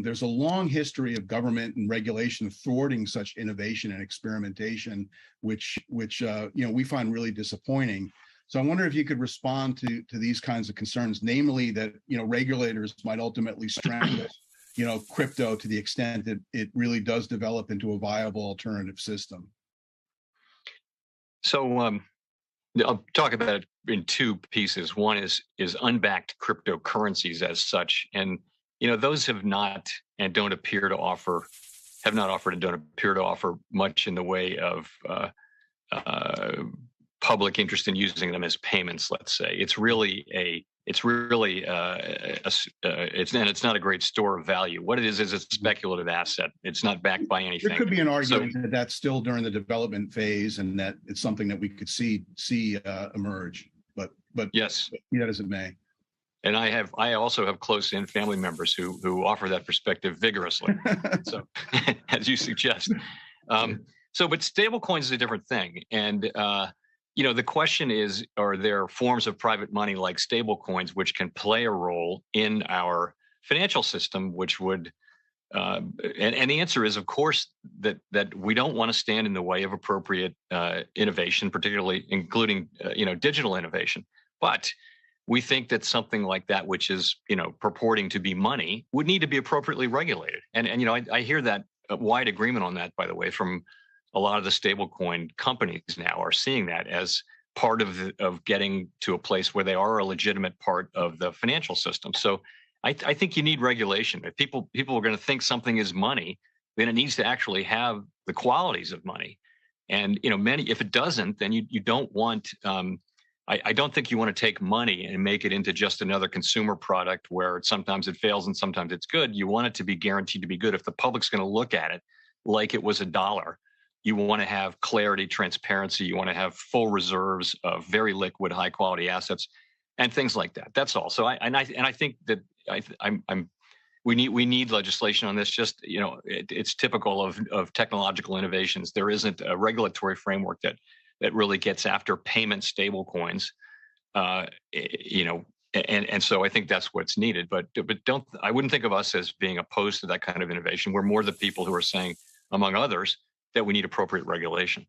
There's a long history of government and regulation thwarting such innovation and experimentation, which we find really disappointing. So I wonder if you could respond to these kinds of concerns, namely that regulators might ultimately strangle crypto to the extent that it really does develop into a viable alternative system. So I'll talk about it in two pieces. One is unbacked cryptocurrencies as such, and those have not and don't appear to offer, have not offered and don't appear to offer much in the way of public interest in using them as payments. Let's say it's not a great store of value. What it is a speculative asset. It's not backed by anything. There could be an argument that that's still during the development phase, and that it's something that we could see emerge. But yes, be that as it may. And I also have close-in family members who offer that perspective vigorously. So, as you suggest, but stablecoins is a different thing, and the question is, are there forms of private money like stablecoins which can play a role in our financial system, which would, and the answer is, of course, that we don't want to stand in the way of appropriate innovation, particularly including digital innovation. But we think that something like that, which is purporting to be money, would need to be appropriately regulated. And I hear that wide agreement on that, by the way, from a lot of the stablecoin companies now are seeing that as part of getting to a place where they are a legitimate part of the financial system. So I think you need regulation. If people are going to think something is money, then it needs to actually have the qualities of money. And if it doesn't, then you don't want. I don't think you want to take money and make it into just another consumer product where sometimes it fails and sometimes it's good. You want it to be guaranteed to be good. If the public's going to look at it like it was a dollar, you want to have clarity, transparency. You want to have full reserves of very liquid, high quality assets, and things like that. That's all. So I think that we need legislation on this. Just it's typical of technological innovations. There isn't a regulatory framework that really gets after payment stable coins. And so I think that's what's needed. But I wouldn't think of us as being opposed to that kind of innovation. We're more the people who are saying, among others, that we need appropriate regulation.